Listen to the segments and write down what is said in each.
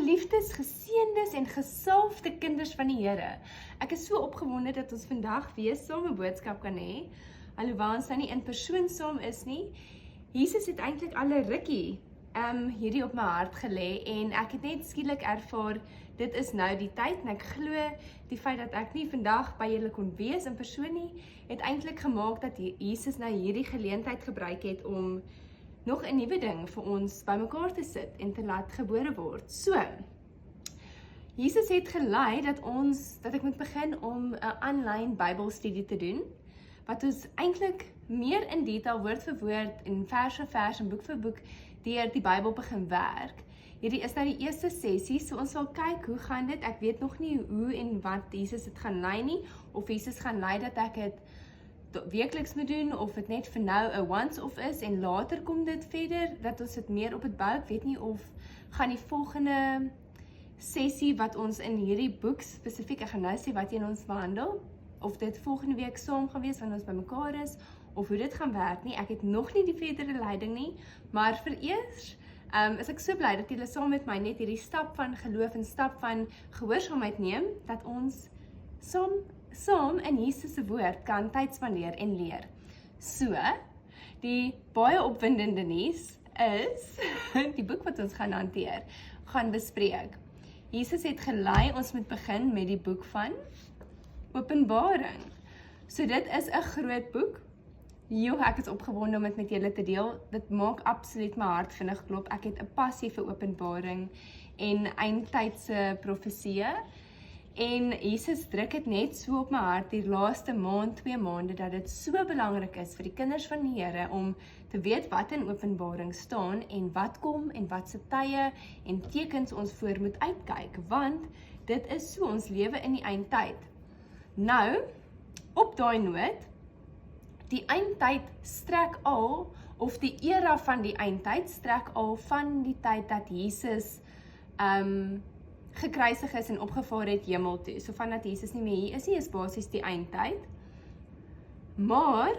Geliefdes, geseëndes en gesalfde kinders van die Here. Ek is so opgewonde dat ons vandag weer saam 'n boodskap kan hê. Alhoewel ons nou nie in persoon saam is nie. Jesus het eintlik al 'n rukkie hierdie op my hart gelê en ek het net skielik ervaar dit is nou die tyd en ek glo die feit dat ek nie vandag by julle kon wees in persoon nie, het eintlik gemaak dat Jesus nou hierdie geleentheid gebruik het om nog 'n nuwe ding vir ons bymekaar te sit en te laat gebore word. So, Jesus het gelei dat ek moet begin om 'n aanlyn Bybelstudie te doen, wat ons eintlik meer in detail woord vir woord en vers vir vers en boek vir boek deur die Bybel begin werk. Hierdie is nou die eerste sessie, so ons sal kyk hoe gaan dit. Ek weet nog nie hoe en wat Jesus het gaan lei nie, of Jesus gaan lei dat ek het weekliks moet doen, of dit net vir nou 'n once-off is, en later kom dit verder, dat ons dit meer op het bou. Ek weet nie of gaan die volgende sessie wat ons in hierdie boek spesifiek, ek gaan nou sê wat ons behandel, of dit volgende week saam gaan wees, wanneer ons by mekaar is, of hoe dit gaan werk nie. Ek het nog nie die verdere leiding nie, maar vereers is ek so bly dat julle saam met my net hierdie stap van geloof en stap van gehoorsaamheid neem, dat ons saam in Jesus se woord kan tyd spandeer en leer. So, die baie opwindende nuus is die boek wat ons gaan bespreek. Jesus het gelei, ons moet begin met die boek van Openbaring. So dit is 'n groot boek. Ek is opgewonde om dit met julle te deel. Dit maak absoluut my hart vinnig klop. Ek het 'n passie vir Openbaring en eindtydse profesieë. En Jesus druk dit net so op my hart die laaste maand, 2 maande, dat dit so belangrik is vir die kinders van die Here om te weet wat in Openbaring staan en wat kom en wat se tye en tekens ons voor moet uitkyk, want dit is so ons lewe in die eindtyd. Nou, op daai noot, die eindtyd strek al, of die era van die eindtyd strek al van die tyd dat Jesus gekruisig is en opgevaar het hemel toe. So vandat Jesus nie meer hier is basies die eindtyd. Maar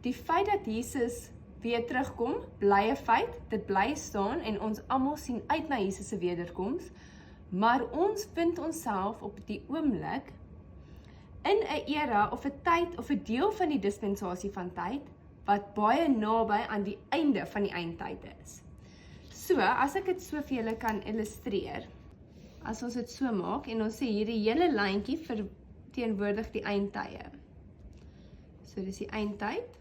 die feit dat Jesus weer terugkom, bly 'n feit, dit bly staan en ons almal sien uit na Jesus se wederkoms, maar ons vind onsself op die oomblik in 'n era of 'n tyd of 'n deel van die dispensasie van tyd wat baie naby aan die einde van die eindtyd is. So, as ek dit so vir julle kan illustreer, as ons dit so maak en ons sê hierdie hele lyntjie verteenwoordig die eindtye. So, dis die eindtyd.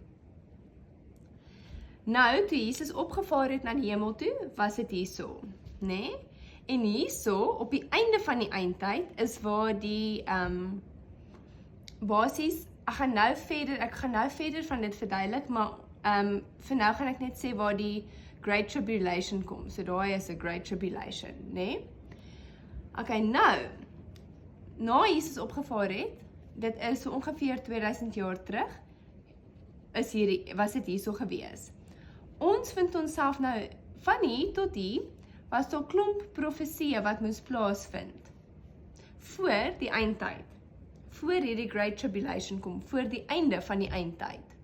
Nou, toe Jesus opgevaar het na die hemel toe, was dit hierso, né? En hierso, op die einde van die eindtyd, is waar die basies, ek gaan nou verder van dit verduidelik, maar vir nou gaan ek net sê waar die Great Tribulation kom. So daai is 'n Great Tribulation, né? Okay, nou, na Jesus opgevaar het, dit is so ongeveer 2000 jaar terug, was dit hierso gewees. Ons vind onsself nou, van hier tot hier, was daar klomp profesieë wat moes plaasvind, voor die eindtyd, voor hierdie Great Tribulation kom, voor die einde van die eindtyd.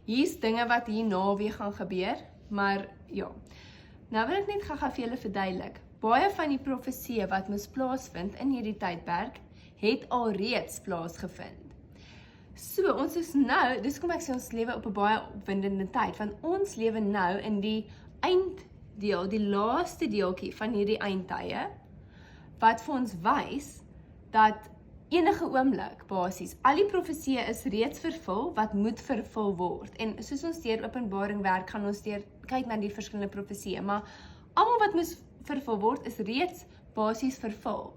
Hier's dinge wat hierna weer gaan gebeur, maar ja, nou wil ek net gou vir julle verduidelik. Baie van die profesieë wat moes plaasvind in hierdie tydperk, het alreeds plaasgevind. So, ons is nou, dis kom ek sê ons lewe op 'n baie opwindende tyd, want ons lewe nou in die einddeel, die laaste deeltjie van hierdie eindtye, wat vir ons wys dat enige oomblik, basies, al die profesieë is reeds vervul, wat moet vervul word. En soos ons deur Openbaring werk, gaan ons kyk na die verskillende profesieë, maar almal wat moet vervul word, is reeds basies vervul.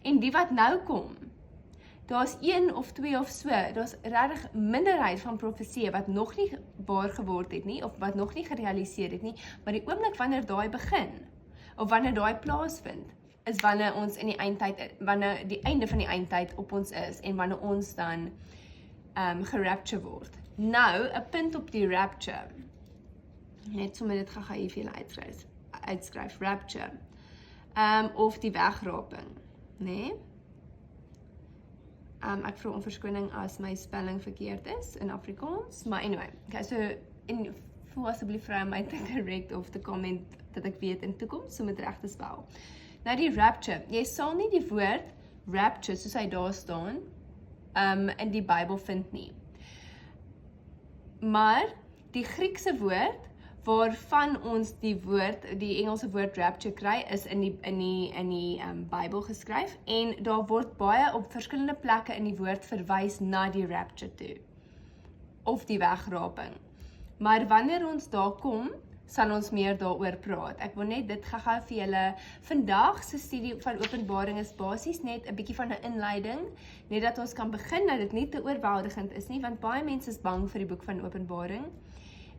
En die wat nou kom, daar's 1 of 2 of so, daar's regtig minderheid van profesieë wat nog nie waar geword het nie, of wat nog nie gerealiseer het nie, maar die oomblik wanneer daai begin, of wanneer daai plaasvind, is wanneer ons in die eindtyd, wanneer die einde van die eindtyd op ons is, en wanneer ons dan gerapture word. Nou, 'n punt op die rapture, net sommer dit gaan hier vir julle uitskryf, rapture, of die wegraping, né? Ek vra om verskoning as my spelling verkeerd is in Afrikaans, maar anyway, okay, so, voel asseblief vry om my te correct of te dat ek weet in toekoms om dit reg te spel. Nou die rapture, jy sal nie die woord rapture soos hy daar staan in die Bybel vind nie. Maar die Griekse woord waarvan ons die Engelse woord rapture kry, is in die Bybel geskryf, en daar word baie op verskillende plekke in die woord verwys na die rapture toe, of die wegraping. Maar wanneer ons daar kom, sal ons meer daaroor praat. Ek wil net dit gou vir julle, vandag se studie van Openbaring is basies net 'n bietjie van 'n inleiding, net dat ons kan begin, dat dit nie te oorweldigend is nie, want baie mense is bang vir die boek van Openbaring,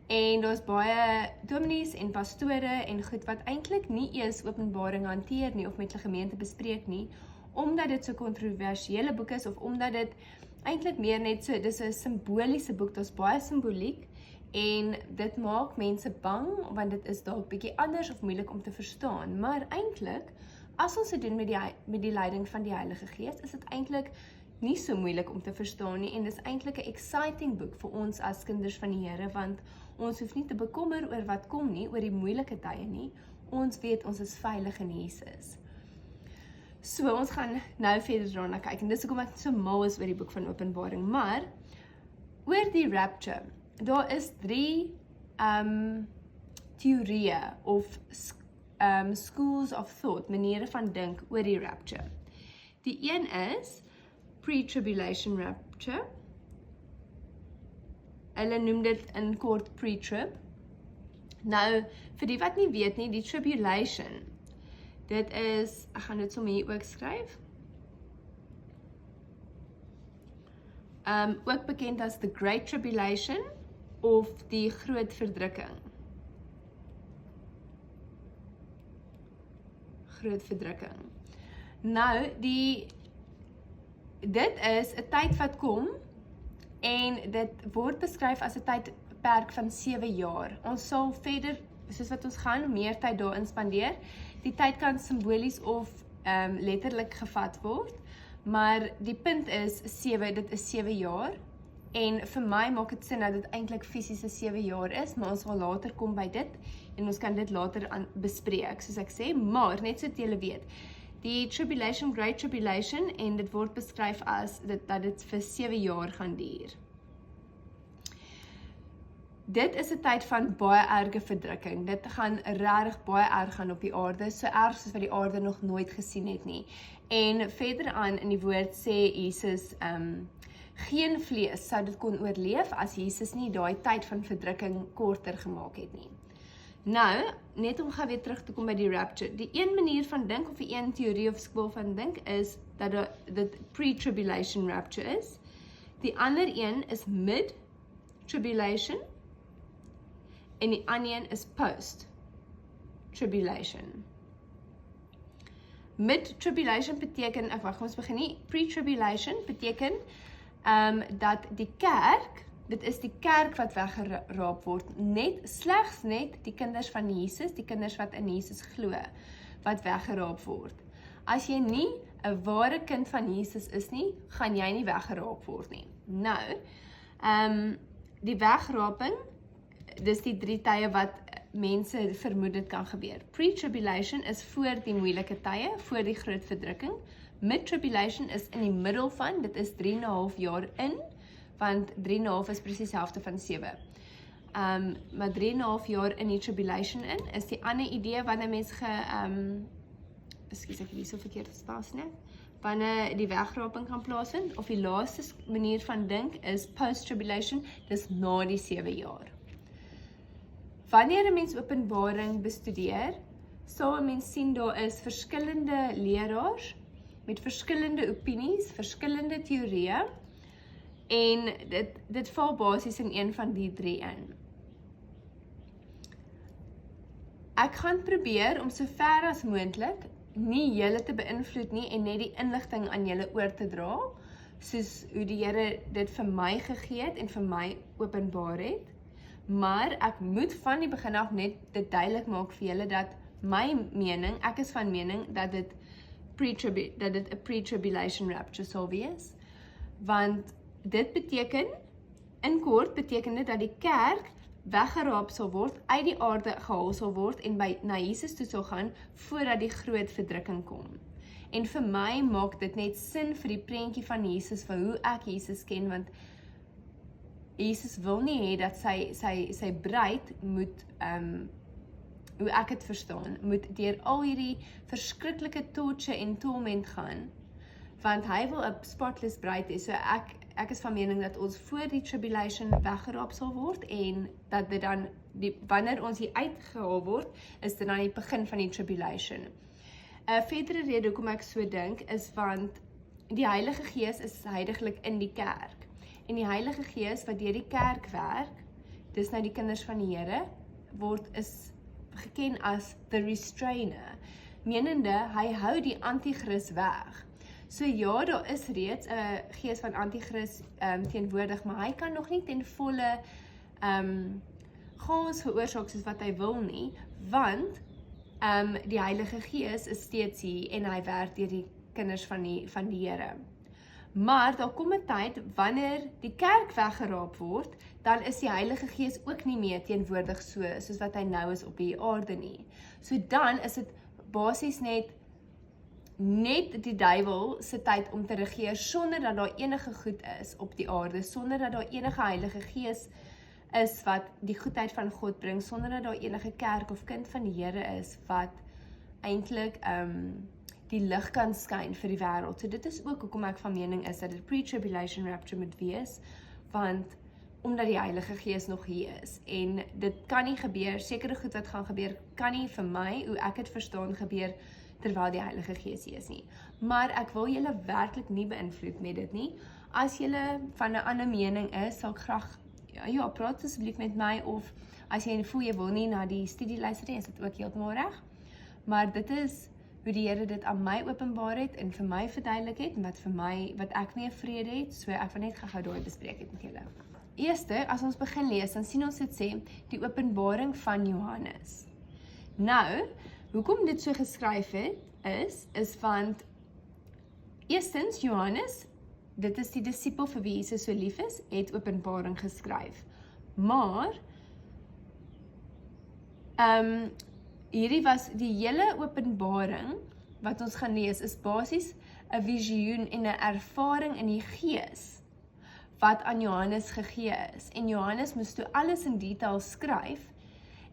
en daar's baie dominees en pastore en goed wat eintlik nie eers Openbaring hanteer nie, of met hulle gemeente bespreek nie, omdat dit so 'n kontroversiële boek is, of omdat dit eintlik meer net so, dis 'n simboliese boek, daar's baie simboliek, en dit maak mense bang, want dit is dalk bietjie anders of moeilik om te verstaan, maar eintlik, as ons dit doen met die leiding van die Heilige Gees, is dit eintlik nie so moeilik om te verstaan nie, en dis eintlik 'n exciting boek vir ons as kinders van die Here, want ons hoef nie te bekommer oor wat kom nie, oor die moeilike tye nie, ons weet ons is veilig in Jesus. So, ons gaan nou verder daarna kyk, en dis hoekom ek so mal is oor die boek van Openbaring, maar, oor die rapture, daar is 3 teorieë of schools of thought, maniere van dink oor die rapture. Die een is pre-tribulation rapture. Hulle noem dit in kort pre-trib. Nou, vir die wat nie weet nie, die tribulation, dit is, ek gaan dit sommer hier ook skryf, ook bekend as the Great Tribulation, of die groot verdrukking. Groot verdrukking. Nou, dit is 'n tyd wat kom, en dit word beskryf as 'n tydperk van 7 jaar. Ons sal verder, soos wat ons gaan, meer tyd daarin spandeer. Die tyd kan simbolies of letterlik gevat word, maar die punt is, dit is 7 jaar, en vir my maak dit sin dat dit eintlik fisiese 7 jaar is, maar ons sal later kom by dit, en ons kan dit later bespreek, soos ek sê, maar net so dat julle weet, die tribulation, Great Tribulation, en dit word beskryf as dat dit vir 7 jaar gaan duur. Dit is 'n tyd van baie erge verdrukking, dit gaan regtig baie erg gaan op die aarde, so erg soos wat die aarde nog nooit gesien het nie, en verder aan in die woord sê Jesus, geen vlees sou dit kon oorleef as Jesus nie daai tyd van verdrukking korter gemaak het nie. Nou, net om weer terug te kom by die rapture, die een manier van dink, of die een teorie of skool van dink, is dat dit pre-tribulation rapture is. Die ander een is mid-tribulation, en die ander een is post-tribulation. Mid-tribulation beteken, ons begin nie, pre-tribulation beteken, dat die kerk, dit is die kerk wat weggeraap word, slegs net die kinders van Jesus, die kinders wat in Jesus glo, wat weggeraap word. As jy nie 'n ware kind van Jesus is nie, gaan jy nie weggeraap word nie. Nou, die wegraping, dis die 3 tye wat mense vermoed dit kan gebeur. Pre-tribulation is voor die moeilike tye, voor die groot verdrukking. Mid-tribulation is in die middel van, dit is 3,5 jaar in, want 3,5 is presies die helfte van 7. Maar 3,5 jaar in die tribulation in, is die ander idee wanneer mens ekskuus ek het hier so verkeerd gespas net, wanneer die wegraping kan plaasvind, of die laaste manier van dink is post-tribulation, dis na die 7 jaar. Wanneer 'n mens Openbaring bestudeer, sal 'n mens sien daar is verskillende leraars, met verskillende opinies, verskillende teorieë, en dit val basies in een van die 3 in. Ek gaan probeer om so ver as moontlik nie julle te beïnvloed nie en net die inligting aan julle oor te dra, soos hoe die Here dit vir my gegee het en vir my openbaar het. Maar ek moet van die begin af net dit duidelik maak vir julle dat my mening, ek is van mening dat dit 'n pre-tribulation rapture sal wees, want dit beteken, in kort beteken dit dat die kerk weggeraap sal word, uit die aarde gehaal sal word en na Jesus toe sal gaan voordat die groot verdrukking kom. En vir my maak dit net sin vir die prentjie van Jesus, vir hoe ek Jesus ken, want Jesus wil nie hê dat sy bruid moet, hoe ek het verstaan, moet deur al hierdie verskriklike torture en torment gaan, want hy wil 'n spotless bruid hê. So ek is van mening dat ons voor die tribulation weggeraap sal word en dat dit dan, wanneer ons hier uitgehaal word, is dit dan die begin van die tribulation. 'n Verdere rede hoekom ek so dink is want die Heilige Gees is heiliglik in die kerk. En die Heilige Gees wat deur die kerk werk, dis nou die kinders van die Here, is geken as the restrainer, menende hy hou die antichrist weg. So ja, daar is reeds 'n gees van antichrist teenwoordig, maar hy kan nog nie ten volle chaos veroorsaak soos wat hy wil nie, want die Heilige Gees is steeds hier en hy werk deur die kinders van die Here. Maar daar kom 'n tyd wanneer die kerk weggeraap word, dan is die Heilige Gees ook nie meer teenwoordig soos wat hy nou is op die aarde nie. So dan is dit basies net die duiwel se tyd om te regeer sonder dat daar enige goed is op die aarde, sonder dat daar enige Heilige Gees is wat die goedheid van God bring, sonder dat daar enige kerk of kind van die Here is wat eintlik die lig kan skyn vir die wêreld. So dit is ook hoekom ek van mening is dat dit pre-tribulation rapture moet wees, want omdat die Heilige Gees nog hier is en dit kan nie gebeur, sekere goed wat gaan gebeur kan nie vir my, hoe ek het verstaan, gebeur terwyl die Heilige Gees hier is nie. Maar ek wil julle werklik nie beïnvloed met dit nie. As julle van 'n ander mening is, sal ek graag praat asseblief met my, of as jy voel jy wil nie na die studie luister nie, is dit ook heeltemal reg. Maar dit is hoe die Here dit aan my openbaar het en vir my verduidelik het, en wat ek mee vrede het, so ek wil net gou daai bespreek het met julle. Eerste, as ons begin lees, dan sien ons dit sê, die openbaring van Johannes. Nou, hoekom dit so geskryf het, is want, eerstens, Johannes, dit is die disipel vir wie Jesus so lief is, het openbaring geskryf. Maar, hierdie was die hele openbaring, wat ons gaan lees, is basies 'n visioen en 'n ervaring in die gees, wat aan Johannes gegee is. En Johannes moes toe alles in detail skryf,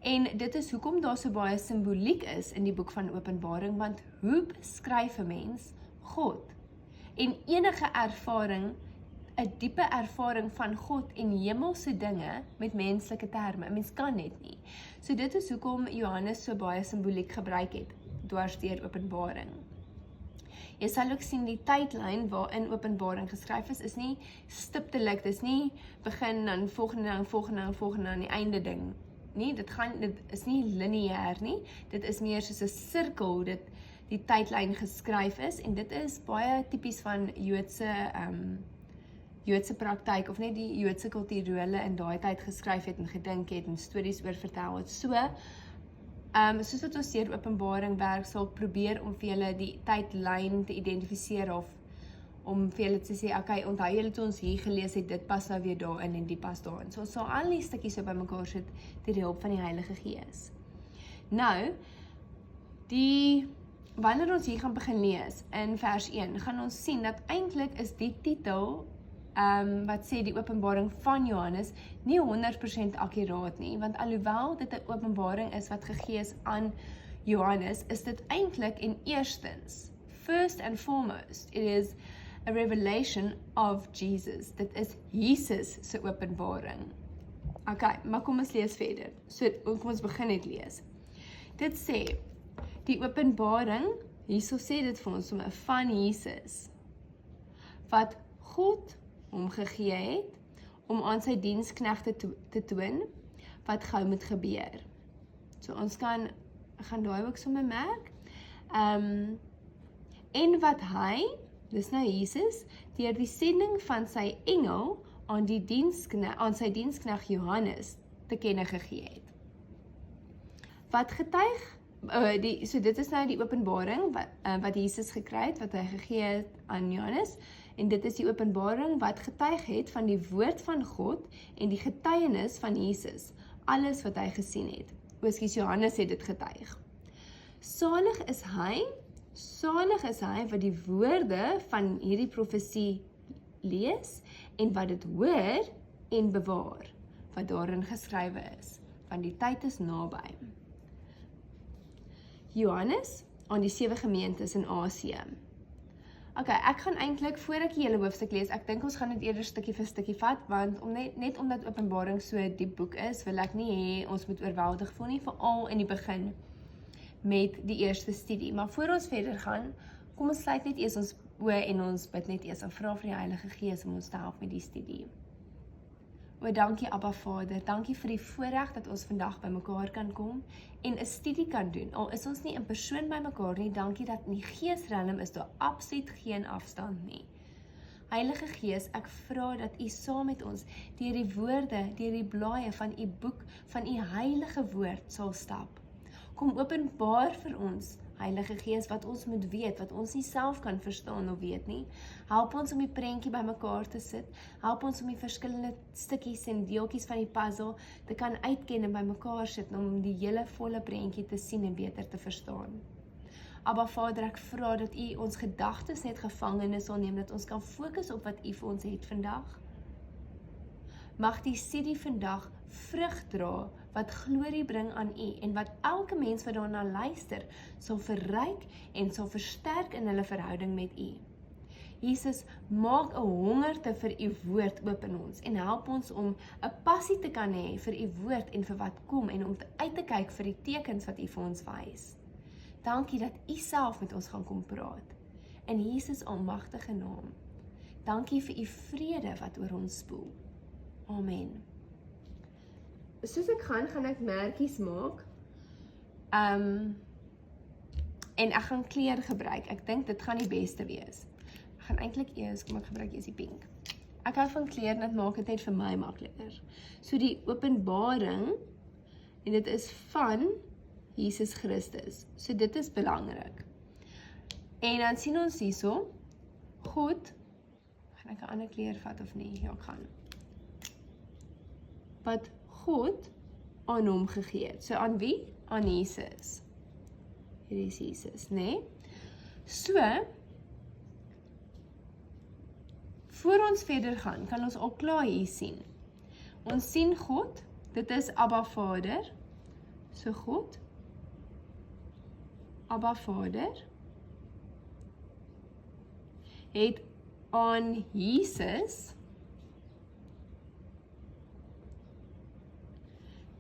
en dit is hoekom daar so baie simboliek is in die boek van Openbaring, want hoe beskryf 'n mens God? En enige ervaring, 'n diepe ervaring van God en hemelse dinge met menslike terme, mens kan net nie. So dit is hoekom Johannes so baie simboliek gebruik het, dwars deur Openbaring. Jy sal ook sien die tydlyn waarin Openbaring geskryf is nie stiptelik, dis nie begin dan volgende aan die einde ding nie, dit is nie lineêr nie, dit is meer soos 'n sirkel, die tydlyn geskryf is, en dit is baie tipies van Joodse praktyk, of net die Joodse kultuur, hoe hulle in daai tyd geskryf het en gedink het en stories oor vertel het. So, soos wat ons deur Openbaring werk, sal ek probeer om vir julle die tydlyn te identifiseer, of om vir julle te sê, okay, onthou julle toe ons hier gelees het, dit pas nou weer daarin en die pas daarin. So ons sal al die stukkies so by mekaar sit deur die hulp van die Heilige Gees. Nou, wanneer ons hier gaan begin lees in vers 1, gaan ons sien dat eintlik is die titel wat sê die openbaring van Johannes nie 100% akkuraat nie, want alhoewel dit 'n openbaring is wat gegee is aan Johannes, is dit eintlik en eerstens, first and foremost, it is a revelation of Jesus. Dit is Jesus se openbaring. Okay, maar kom ons lees verder. So, kom ons begin net lees. Dit sê, die openbaring, hierso sê dit vir ons van Jesus, wat God hom gegee het, om aan sy diensknegte te toon, wat gou moet gebeur. So ons gaan daai ook sommer merk. En wat hy, dis nou Jesus, deur die sending van sy engel aan sy diensknegt Johannes te kenne gegee het. Wat getuig, so dit is nou die openbaring wat Jesus gekry het, wat hy gegee het aan Johannes, en dit is die openbaring wat getuig het van die woord van God en die getuienis van Jesus, alles wat hy gesien het. Johannes het dit getuig. Salig is hy wat die woorde van hierdie profesie lees en wat dit hoor en bewaar, wat daarin geskrywe is, want die tyd is naby. Johannes aan die 7 gemeentes in Asië. Ok, ek gaan eintlik, voor ek die hele hoofstuk lees, ek dink ons gaan dit eerder stukkie vir stukkie vat, want net omdat Openbaring so 'n diep boek is, wil ek nie hê ons moet oorweldig voel nie, veral in die begin met die eerste studie. Maar voor ons verder gaan, kom ons sluit net eers ons oë en ons bid net eers en vra vir die Heilige Gees om ons te help met die studie. O, dankie Abba Vader, dankie vir die voorreg dat ons vandag by mekaar kan kom en 'n studie kan doen. Al is ons nie in persoon by mekaar nie, dankie dat in die geesrealm is daar absoluut geen afstand nie. Heilige Gees, ek vra dat U saam met ons deur die woorde, deur die blaaie van U boek, van U heilige woord sal stap. Kom openbaar vir ons, Heilige Gees, wat ons moet weet, wat ons nie self kan verstaan of weet nie. Help ons om die prentjie by mekaar te sit. Help ons om die verskillende stukkies en deeltjies van die puzzle te kan uitken en by mekaar sit, om die hele volle prentjie te sien en beter te verstaan. Abba Vader, ek vra dat U ons gedagtes net gevangene sal neem, dat ons kan fokus op wat U vir ons het vandag. Mag die studie vandag vrug dra, wat glorie bring aan U, en wat elke mens wat daarna luister, sal verryk en sal versterk in hulle verhouding met U. Jesus, maak 'n hongerte vir U woord oop in ons, en help ons om 'n passie te kan hê vir U woord en vir wat kom, en om uit te kyk vir die tekens wat U vir ons wys. Dankie dat U self met ons gaan kom praat, in Jesus almagtige naam. Dankie vir U vrede wat oor ons spoel. Amen. Soos ek gaan ek merkies maak, en ek gaan kleur gebruik. Ek dink dit gaan die beste wees. Ek gaan eintlik eers, kom ek gebruik eers die pink. Ek hou van kleur, dit maak dit net vir my makliker. So die Openbaring, en dit is van Jesus Christus. So dit is belangrik. En dan sien ons hierso, God, gaan ek 'n ander kleur vat of nie? Ja, ek gaan. Wat God aan hom gegee het. So aan wie? Aan Jesus. Hier is Jesus, né? So, voor ons verder gaan, kan ons al klaar hier sien. Ons sien God, dit is Abba Vader. So God, Abba Vader, het aan Jesus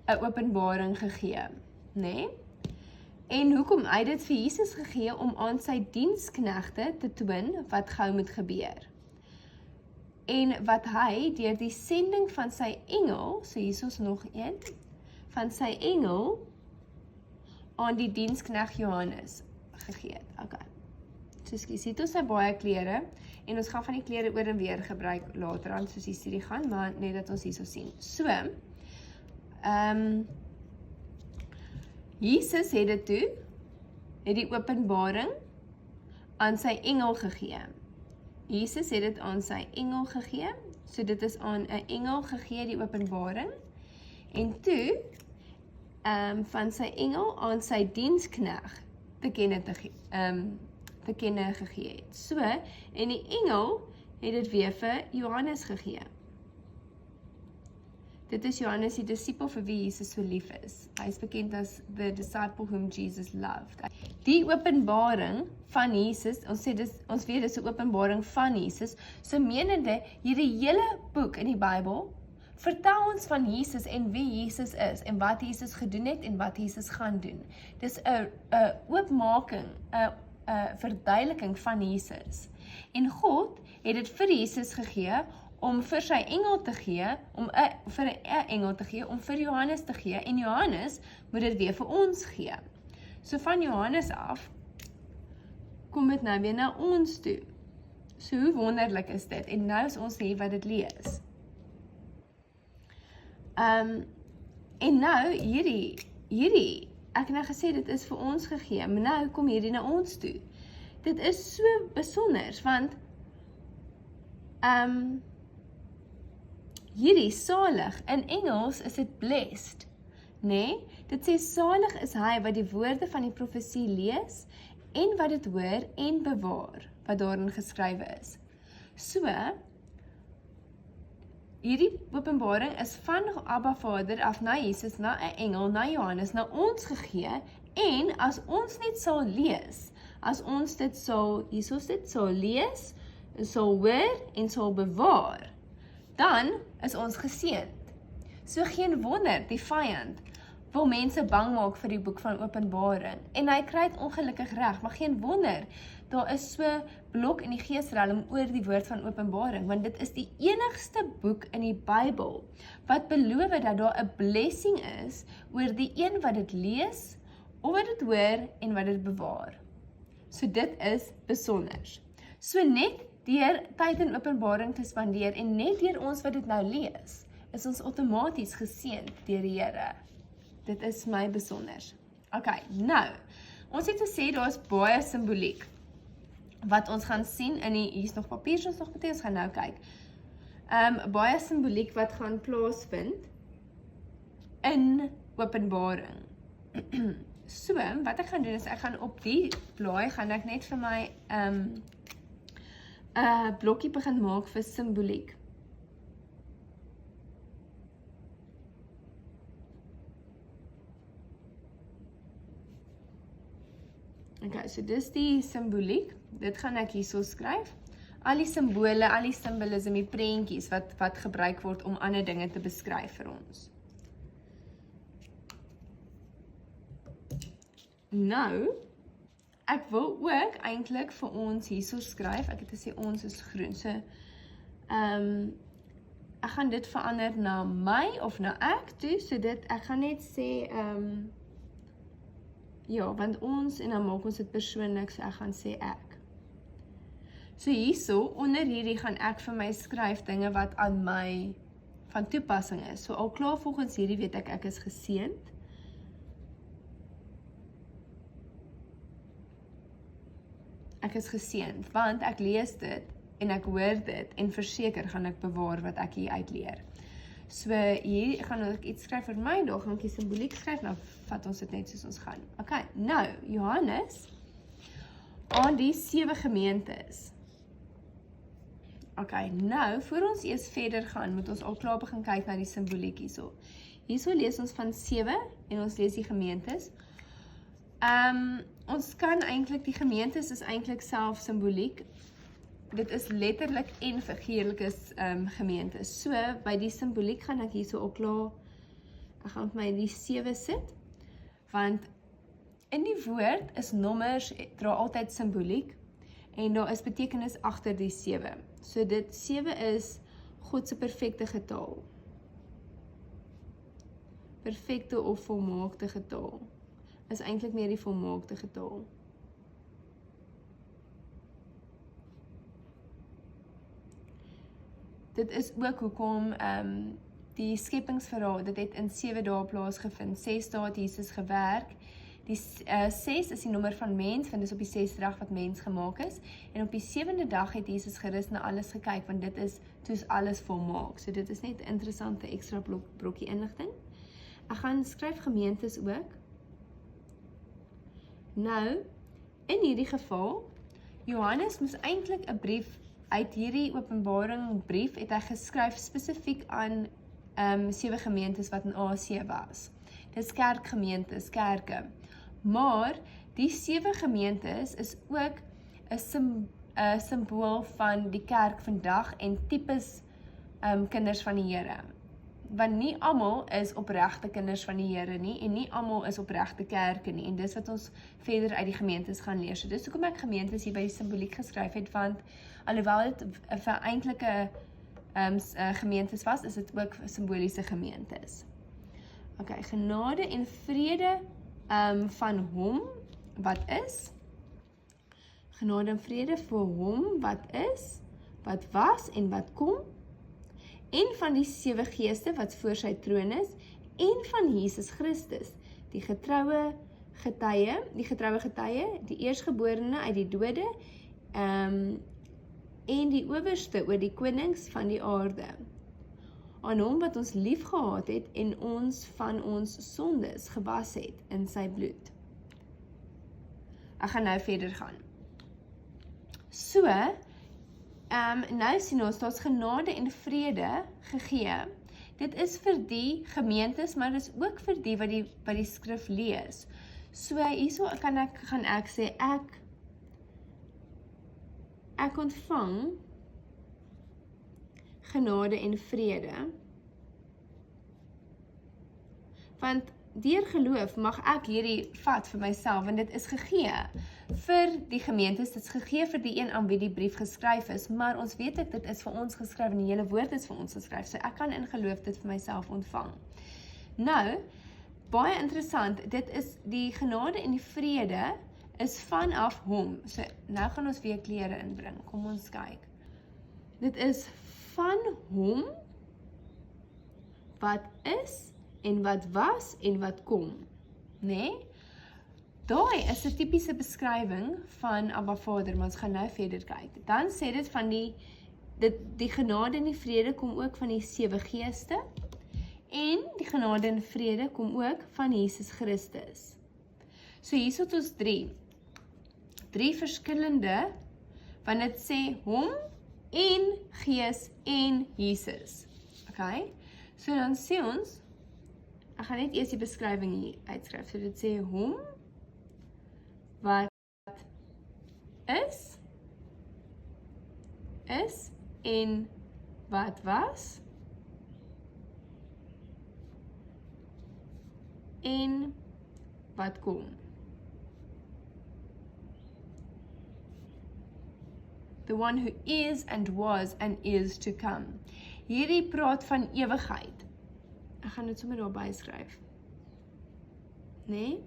'n openbaring gegee, né? En hoekom? Hy het dit vir Jesus gegee om aan sy diensknegte te toon wat gou moet gebeur. En wat hy deur die sending van sy engel, so hier is nog een, van sy engel aan die dienskneg Johannes gegee het. Okay. So sien ons sy baie klere, en ons gaan van die klere oor en weer gebruik later aan, soos die studie gaan, maar net dat ons hierso sien. So, Jesus het dit toe, het die openbaring aan sy engel gegee. Jesus het dit aan sy engel gegee, so dit is aan 'n engel gegee die openbaring, en toe, van sy engel aan sy dienskneg te kenne gegee het. So, en die engel het dit weer vir Johannes gegee. Dit is Johannes, die disipel vir wie Jesus so lief is. Hy is bekend as the disciple whom Jesus loved. Die openbaring van Jesus, ons weet dis 'n openbaring van Jesus, so menende hierdie hele boek in die Bybel vertel ons van Jesus en wie Jesus is en wat Jesus gedoen het en wat Jesus gaan doen. Dis 'n oopmaking, 'n verduideliking van Jesus. En God het dit vir Jesus gegee om vir sy engel te gee, om vir 'n engel te gee, om vir Johannes te gee, en Johannes moet dit weer vir ons gee. So van Johannes af, kom dit nou weer na ons toe. So hoe wonderlik is dit, en nou is ons hier wat dit lees. En nou, hierdie, ek het nou gesê, dit is vir ons gegee, maar nou kom hierdie na ons toe. Dit is so besonders, want, hierdie salig, in Engels is dit blessed, Nee, dit sê salig is hy wat die woorde van die profesie lees en wat dit hoor en bewaar wat daarin geskrywe is. So, hierdie openbaring is van Abba Vader af na Jesus, na 'n engel, na Johannes, na ons gegee en as ons net sal lees, as ons dit sal, Jesus dit sal lees, sal hoor en sal bewaar, dan is ons geseënd. So geen wonder, die vyand wil mense bang maak vir die boek van Openbaring. En hy kry dit ongelukkig reg, maar geen wonder, daar is so blok in die geesrelm oor die woord van Openbaring, want dit is die enigste boek in die Bybel wat beloof dat daar 'n blessing is oor die een wat dit lees, of wat dit hoor en wat dit bewaar. So dit is besonder. So net deur tyd in Openbaring te spandeer en net deur ons wat dit nou lees, is ons outomaties geseënd deur die Here. Dit is my besonder. Ok, nou, ons het gesê daar is baie simboliek wat ons gaan sien in die, hier is nog papier, ons nog meteen, ons gaan nou kyk. Baie simboliek wat gaan plaasvind in Openbaring. So, wat ek gaan doen is, ek gaan op die blaai, gaan ek net vir my blokkie begin maak vir simboliek. Ok, so dis die simboliek, dit gaan ek hierso skryf. Al die simbole, al die symbolisme, die prentjies wat gebruik word om ander dinge te beskryf vir ons. Nou, ek wil ook eintlik vir ons hierso skryf, ek het gesê ons is groen, so, ek gaan dit verander na my of na ek toe, so dit, ek gaan net sê, ja, want ons, en dan maak ons dit persoonlik, so ek gaan sê ek. So hierso, onder hierdie gaan ek vir my skryf dinge wat aan my van toepassing is. So al klaar volgens hierdie weet ek is geseënd. Ek is geseënd, want ek lees dit en ek hoor dit en verseker gaan ek bewaar wat ek hier uitleer. So hier gaan ek iets skryf vir my, daar gaan ek die simboliek skryf, nou vat ons dit net soos ons gaan. Ok, nou, Johannes, aan die 7 gemeentes. Ok, nou, voor ons eers verder gaan, moet ons al klaar begin kyk na die simboliek hierso. Hierso lees ons van 7 en ons lees die gemeentes. Ons kan eintlik, die gemeentes is eintlik self simboliek. Dit is letterlik en figuurlik gemeentes. So, by die simboliek gaan ek hierso al klaar, ek gaan vir my die 7 sit, want in die woord is nommers, dra altyd simboliek, en daar is betekenis agter die 7. So dit 7 is God se perfekte getal. Perfekte of volmaakte getal. Is eintlik meer die volmaakte getal. Dit is ook hoekom die skepingsverhaal, dit het in 7 dae plaasgevind. 6 dae het Jesus gewerk. Die 6 is die nommer van mens, want dit is op die 6de dag wat mens gemaak is. En op die 7de dag het Jesus gerus na alles gekyk, want dit is toe alles volmaak. So dit is net 'n interessante ekstra brokkie inligting. Ek gaan skryf gemeentes ook. Nou, in hierdie geval, Johannes moes eintlik 'n brief uit hierdie Openbaring brief het hy geskryf spesifiek aan 7 gemeentes wat in Asië was. Dis kerkgemeentes, kerke. Maar die 7 gemeentes is ook 'n simbool van die kerk vandag en tipes kinders van die Here. Want nie almal is opregte kinders van die Here nie en nie almal is opregte kerke nie en dis wat ons verder uit die gemeentes gaan leer. So dis hoekom ek gemeentes hier by die simboliek geskryf het, want alhoewel dit vir eintlike gemeentes was, is dit ook simboliese gemeentes. Ok, genade en vrede van hom wat is, genade en vrede vir hom wat is, wat was en wat kom, en van die 7 geeste wat voor sy troon is, en van Jesus Christus, die getroue getuie, die eerstgeborene uit die dode, en die owerste oor die konings van die aarde. aan hom wat ons lief gehad het en ons van ons sondes gewas het in sy bloed. Ek gaan nou verder gaan. So, nou sien ons, daar's genade en vrede gegee. Dit is vir die gemeentes, maar dit is ook vir die wat die skrif lees. So, hierso gaan ek sê, ek ontvang genade en vrede, want deur geloof mag ek hierdie vat vir myself, want dit is gegee vir die gemeentes, dit is gegee vir die een aan wie die brief geskryf is, maar ons weet dit is vir ons geskryf, en die hele woord is vir ons geskryf, so ek kan in geloof dit vir myself ontvang. Nou, baie interessant, dit is die genade en die vrede, is vanaf hom, so nou gaan ons weer klere inbring, kom ons kyk. Dit is van hom, wat is, en wat was, en wat kom, nee? Daai is 'n tipiese beskrywing van Abba Vader, maar ons gaan nou verder kyk. Dan sê dit van die genade en die vrede kom ook van die 7 geeste, en die genade en vrede kom ook van Jesus Christus. So hier het ons 3 verskillende, want dit sê hom, en Gees, en Jesus. Okay? So dan sê ons, ek gaan net eers die beskrywing hier uitskryf, so dit sê hom, wat is, en wat was, en wat kom. The one who is and was and is to come. Hierdie praat van ewigheid. Ek gaan dit sommer daarby skryf. Nee?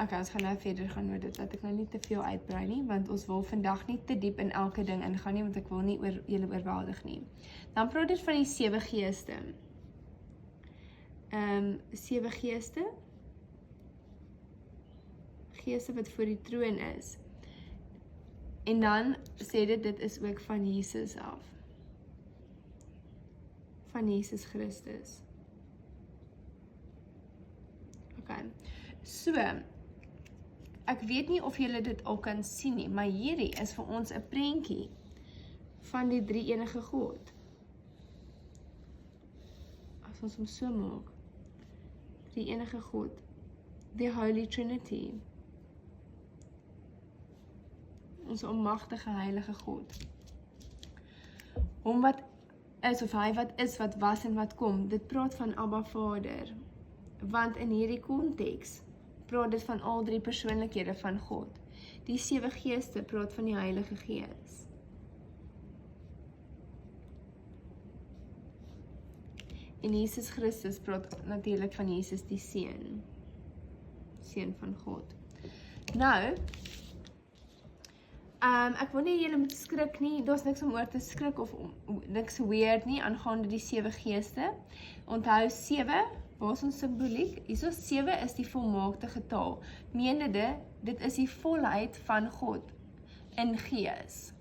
Okay, ons gaan nou verder gaan oor dit, dat ek nou nie te veel uitbrei nie, want ons wil vandag nie te diep in elke ding ingaan nie, want ek wil nie julle oorweldig nie. Dan praat dit van die 7 geeste. 7 geeste, geeste wat voor die troon is. En dan sê dit is ook van Jesus af. Van Jesus Christus. Okay. So, ek weet nie of julle dit al kan sien nie, maar hierdie is vir ons 'n prentjie van die 3 enige God. As ons hom so maak, 3 enige God, the Holy Trinity, ons almagtige heilige God. Hom wat is, of hy wat is, wat was en wat kom, dit praat van Abba Vader, want in hierdie konteks praat dit van al 3 persoonlikhede van God. Die 7 geeste praat van die Heilige Gees. En Jesus Christus praat natuurlik van Jesus die Seun van God. Nou, ek wil nie julle moet skrik nie, daar's niks om oor te skrik of niks weird nie, aangaande die 7 geeste. Onthou 7, waar is ons symboliek? Hierso 7 is die volmaakte getal. Menende, dit is die volheid van God in Gees.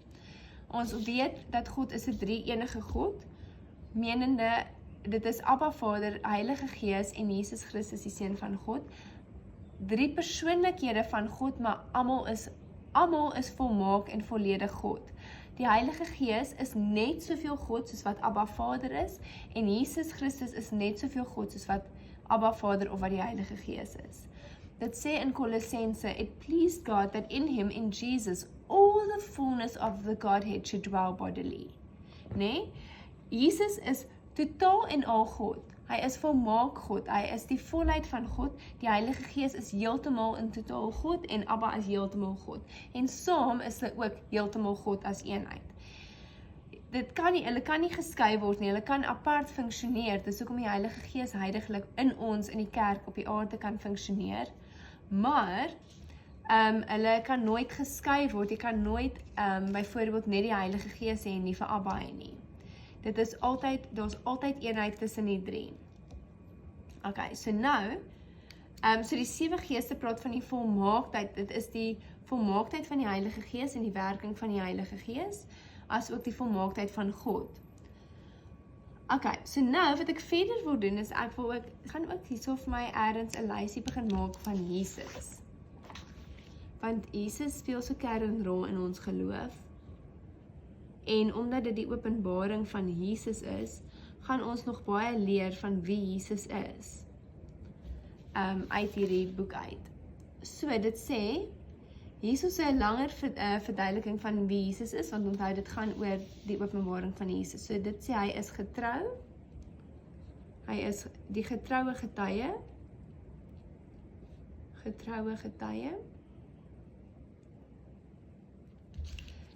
Ons weet dat God is 'n 3 enige God, menende, dit is Abba Vader, Heilige Gees en Jesus Christus die Seun van God. 3 persoonlikhede van God, maar almal is volmaak en volledig God. Die Heilige Gees is net soveel God soos wat Abba Vader is, en Jesus Christus is net soveel God soos wat Abba Vader of wat die Heilige Gees is. Dit sê in Kolossense, it pleased God that in him, in Jesus, all the fullness of the Godhead should dwell bodily. Nee? Jesus is totaal en al God. Hy is volmaak God, hy is die volheid van God, die Heilige Gees is heeltemal in totaal God, en Abba is heeltemal God. En saam is hulle ook heeltemal God as eenheid. Hulle kan nie geskei word nie, hulle kan apart funksioneer, dis hoekom die Heilige Gees heiliglik in ons, in die kerk op die aarde kan funksioneer, maar, hulle kan nooit geskei word, jy kan nooit, byvoorbeeld net die Heilige Gees hê en nie vir Abba hê nie. Daar's altyd eenheid tussen die 3. Okay, so nou, so die 7 geeste praat van die volmaaktheid, dit is die volmaaktheid van die Heilige Gees en die werking van die Heilige Gees. as ook die volmaaktheid van God. Okay, so nou wat ek verder wil doen is ek gaan ook hierso vir my ergens 'n lysie begin maak van Jesus. Want Jesus speel so 'n kernrol in ons geloof. En omdat dit die openbaring van Jesus is, gaan ons nog baie leer van wie Jesus is. Uit hierdie boek uit. So dit sê, hierso so 'n langer verduideliking van wie Jesus is, want onthou dit gaan oor die openbaring van Jesus. So dit sê hy is getrou, hy is die getroue getuie,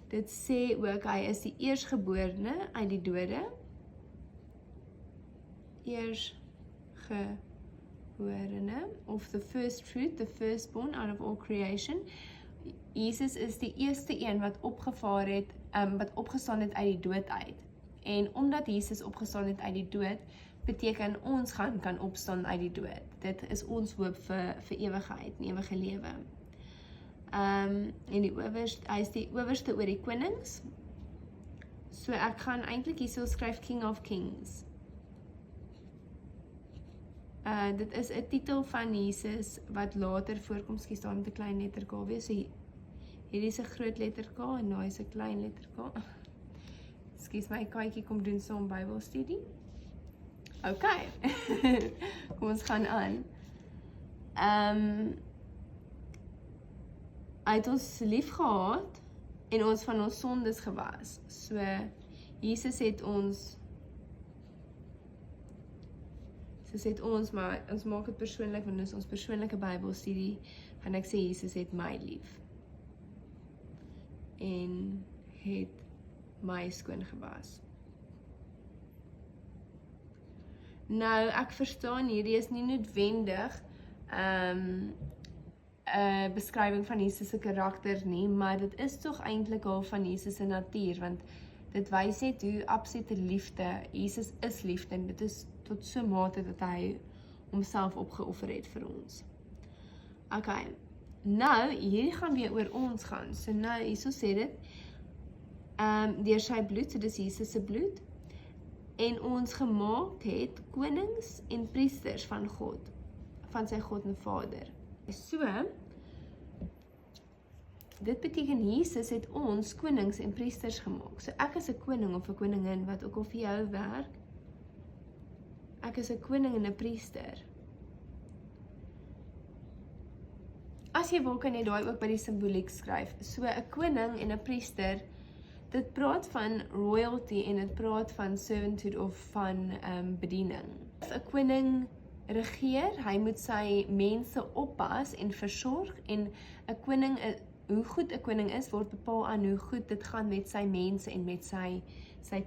dit sê ook hy is die eersgeborene uit die dode, of the first fruit, the firstborn out of all creation. Jesus is die eerste een wat opgevaar het, wat opgestaan het uit die dood uit. En omdat Jesus opgestaan het uit die dood, beteken ons kan opstaan uit die dood. Dit is ons hoop vir ewigheid, ewige lewe. En hy is die owerste oor die konings. So ek gaan eintlik hierso skryf King of Kings. Dit is 'n titel van Jesus wat later voorkom, staan met 'n klein letter K wees. So hierdie is 'n groot letter K en daai is 'n klein letter K. Ekskuus my katjie kom doen saam Bybelstudie. Okay. Kom ons gaan aan. Hy het ons lief gehad en ons van ons sondes gewas. So Jesus het ons maar ons maak dit persoonlik, want dit is ons persoonlike Bybelstudie, gaan ek sê Jesus het my lief en het my skoon gewas. Nou, ek verstaan hierdie is nie noodwendig 'n beskrywing van Jesus se karakter nie, maar dit is tog eintlik al van Jesus se natuur, want dit wys net hoe absolute liefde, Jesus is liefde, en dit is tot so mate dat hy homself opgeoffer het vir ons. Okay, nou, hier gaan weer oor ons gaan, so nou, hierso sê dit, deur sy bloed, so dis Jesus se bloed, en ons gemaak het konings en priesters van God, van sy God en Vader. So, dit beteken Jesus het ons konings en priesters gemaak. So ek is 'n koning of 'n koningin wat ook al vir jou werk. Ek is 'n koning en 'n priester. As jy wil, kan jy daai ook by die simboliek skryf. So 'n koning en 'n priester, dit praat van royalty en dit praat van servanthood of van bediening. As 'n koning regeer, hy moet sy mense oppas en versorg, en 'n koning, hoe goed 'n koning is, word bepaal aan hoe goed dit gaan met sy mense en met sy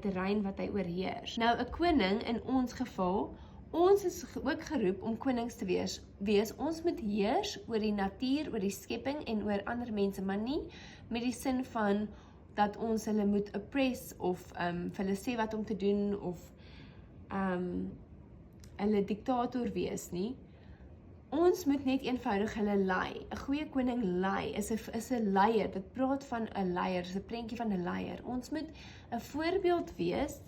terrein wat hy oorheers. Nou 'n koning in ons geval, ons is ook geroep om konings te wees. Ons moet heers oor die natuur, oor die skepping en oor ander mense, maar nie met die sin van dat ons hulle moet oppress of vir hulle sê wat om te doen of hulle diktator wees nie. Ons moet net eenvoudig hulle lei. 'n Goeie koning lei, is 'n leier. Dit praat van 'n leier, is 'n prentjie van 'n leier. Ons moet 'n voorbeeld wees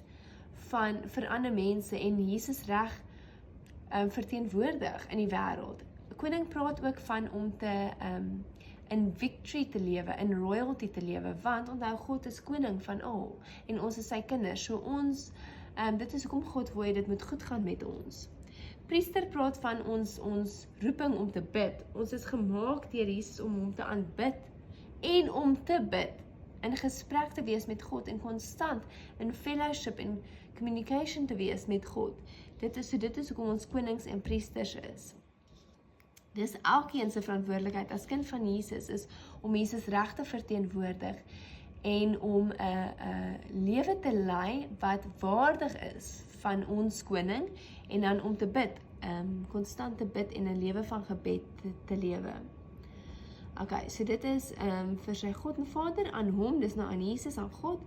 vir ander mense en Jesus reg verteenwoordig in die wêreld. 'n Koning praat ook van om te in victory te lewe, in royalty te lewe, want onthou God is koning van al en ons is sy kinders. So ons dit is hoekom God wil hê dit moet goed gaan met ons. Priester praat van ons roeping om te bid. Ons is gemaak deur Jesus om hom te aanbid en om te bid, in gesprek te wees met God en konstant in fellowship en communication te wees met God. Dit is hoekom ons konings en priesters is. Dis elkeen se verantwoordelikheid as kind van Jesus is om Jesus reg te verteenwoordig en om 'n lewe te lei wat waardig is van ons koning, en dan om te bid, konstant te bid en 'n lewe van gebed te lewe. Okay, so dit is vir sy God en Vader, aan hom, dis nou aan Jesus, aan God,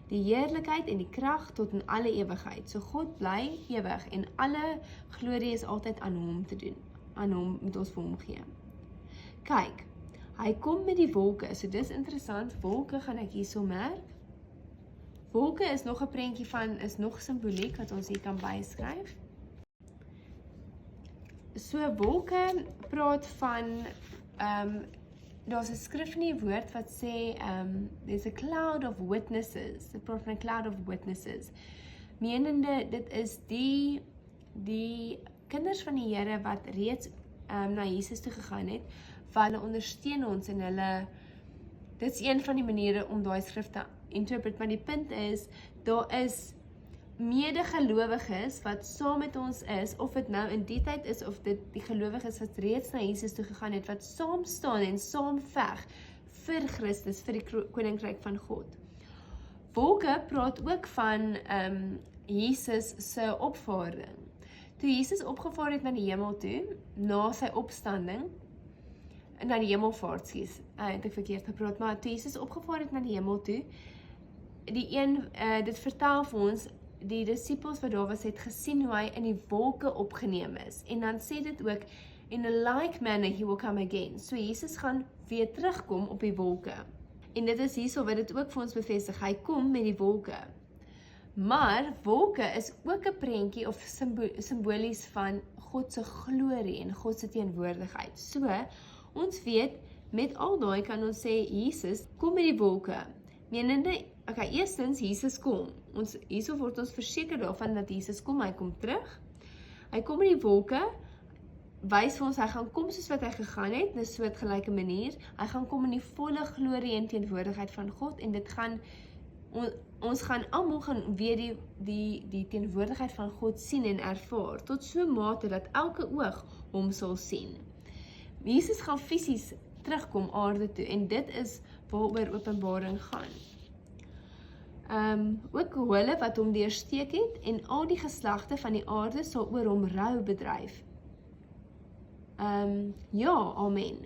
die heerlikheid en die krag tot in alle ewigheid. So God bly ewig en alle glorie is altyd aan hom te doen. Aan hom moet ons vir hom gee. Kyk, hy kom met die wolke, so dis interessant, wolke gaan ek hierso merk. Wolke is nog 'n prentjie van, is nog simboliek wat ons hier kan byskryf. So wolke praat van, daar's 'n skrif in die woord wat sê, there's a cloud of witnesses. Dit praat van 'n cloud of witnesses. Menende, dit is die kinders van die Here wat reeds na Jesus toe gegaan het, wat hulle ondersteun ons en hulle, dit is een van die maniere om daai skrif te interpret, maar die punt is, daar is medegelowiges wat saam met ons is, of dit nou in die tyd is, of dit die gelowiges wat reeds na Jesus toe gegaan het, wat saam staan en saam veg vir Christus, vir die koninkryk van God. Wolke praat ook van Jesus se opvaarding. Toe Jesus opgevaar het na die hemel toe, na sy opstanding, na die hemelvaart, skus, het ek verkeerd gepraat, maar toe Jesus opgevaar het na die hemel toe, dit vertel vir ons, die disippels wat daar was, het gesien hoe hy in die wolke opgeneem is, en dan sê dit ook, in a like manner he will come again, so Jesus gaan weer terugkom op die wolke, en dit is hierso wat dit ook vir ons bevestig, hy kom met die wolke, maar wolke is ook 'n prentjie of simbolies van God se glorie en God se teenwoordigheid, so, ons weet, met al daai kan ons sê, Jesus kom met die wolke, menende, okay, eerstens, Jesus kom, hierso word ons verseker daarvan dat Jesus kom, hy kom terug, hy kom met die wolke, wys vir ons, hy gaan kom soos wat hy gegaan het, in 'n soortgelyke manier, hy gaan kom in die volle glorie en teenwoordigheid van God, en dit gaan, ons gaan almal gaan weer die teenwoordigheid van God sien en ervaar, tot so mate dat elke oog hom sal sien. Jesus gaan fisies terugkom aarde toe, en dit is waaroor Openbaring gaan. Ook hulle wat hom deursteek het, en al die geslagte van die aarde sal oor hom rou bedryf. Ja, amen.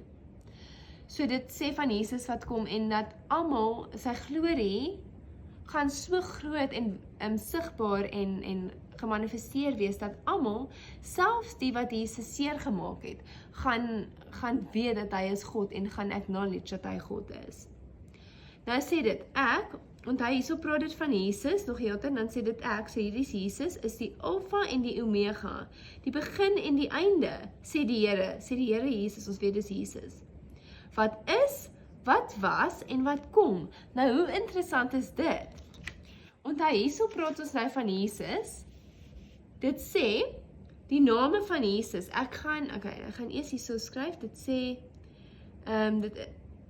So dit sê van Jesus wat kom, en dat almal sy glorie gaan so groot en sigbaar en gemanifesteer wees, dat almal, selfs die wat Jesus seer gemaak het, gaan weet dat hy is God, en gaan acknowledge dat hy God is. Nou sê dit, ek, want hy hierso praat dit van Jesus, nog heeltyd, dan sê dit ek, sê hierdie Jesus, is die Alpha en die Omega, die begin en die einde, sê die Here Jesus, ons weet dis Jesus. Wat is, wat was en wat kom. Nou, hoe interessant is dit? Want hy hierso praat ons nou van Jesus, dit sê, die name van Jesus, ek gaan eers hierso skryf, dit sê,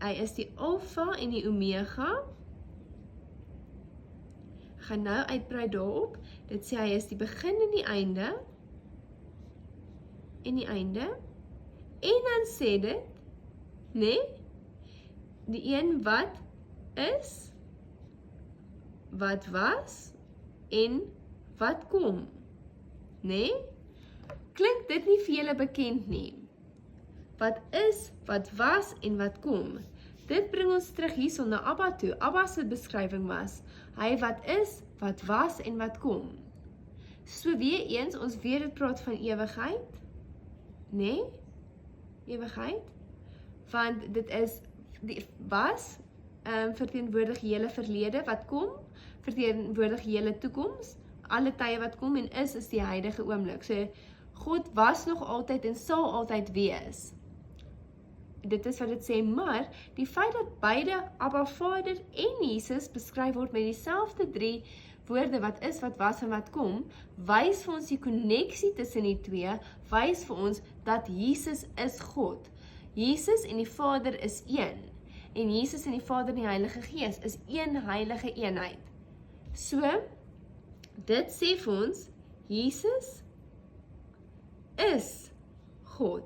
hy is die Alpha en die Omega, ek gaan nou uitbrei daarop, dit sê hy is die begin en die einde, en dan sê dit, nee, die een wat is, wat was, en wat kom, nee, klink dit nie vir julle bekend nie, wat is, wat was, en wat kom, dit bring ons terug hierso na Abba toe, Abba se beskrywing was, hy wat is, wat was, en wat kom, so weer eens, ons weet dit praat van ewigheid, nee, ewigheid, want dit is, die was, verteenwoordig hele verlede wat kom, verteenwoordig hele toekoms, alle tye wat kom en is die huidige oomblik. So, God was nog altyd en sal altyd wees. Dit is wat dit sê, maar die feit dat beide Abba Vader en Jesus beskryf word met dieselfde 3 woorde wat is, wat was en wat kom, wys vir ons die koneksie tussen die twee, wys vir ons dat Jesus is God. Jesus en die Vader is een. En Jesus en die Vader en die Heilige Gees is een heilige eenheid. So, dit sê vir ons, Jesus is God.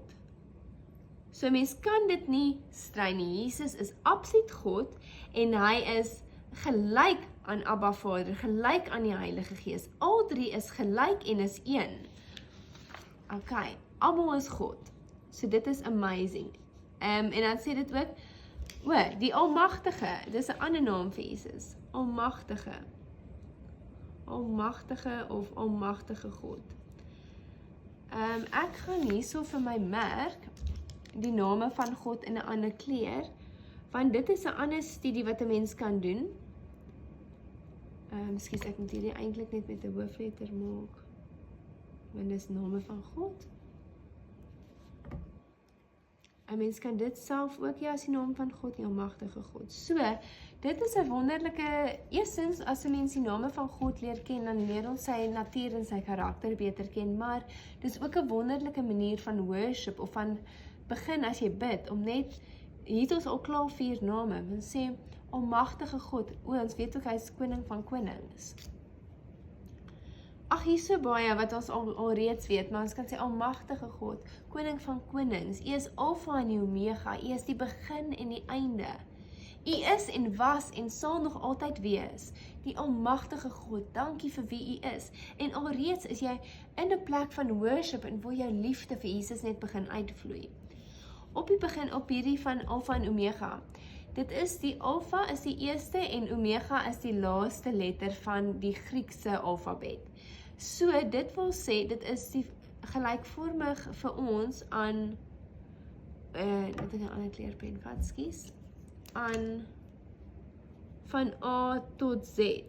So mens kan dit nie strei nie. Jesus is absoluut God en hy is gelyk aan Abba Vader, gelyk aan die Heilige Gees. Al 3 is gelyk en is een. Okay, almal is God. So dit is amazing. En dan sê dit ook, die Almagtige, dis 'n ander naam vir Jesus. Almagtige. Almagtige of Almagtige God. Ek gaan hierso vir my merk die name van God in 'n ander kleur, want dit is 'n ander studie wat 'n mens kan doen. Skus, ek moet hierdie eintlik net met 'n hoofletter maak. Want dis name van God. 'n Mens kan dit self ook as die naam van God, die almagtige God. So, dit is 'n wonderlike, eerstens as 'n mens die name van God leer ken, dan leer ons sy natuur en sy karakter beter ken, maar dis ook 'n wonderlike manier van worship, of van begin as jy bid, om net, hier het ons al klaar 4 name, ons sê, almagtige God, ons weet ook hy is koning van konings. Ag, hier is so baie wat ons al reeds weet, maar ons kan sê almagtige God, koning van konings, U is Alfa en die Omega, U is die begin en die einde. U is en was en sal nog altyd wees, die almagtige God, dankie vir wie U is. En alreeds is jy in 'n plek van worship en waar jou liefde vir Jesus net begin uitvloei. Op die begin op hierdie van Alfa en Omega. Dit is die Alfa is die eerste en Omega is die laaste letter van die Griekse alfabet. So, dit wil sê, dit is die gelykvormig vir ons aan, dat ek 'n ander kleurpen vat, skus, aan van A tot Z.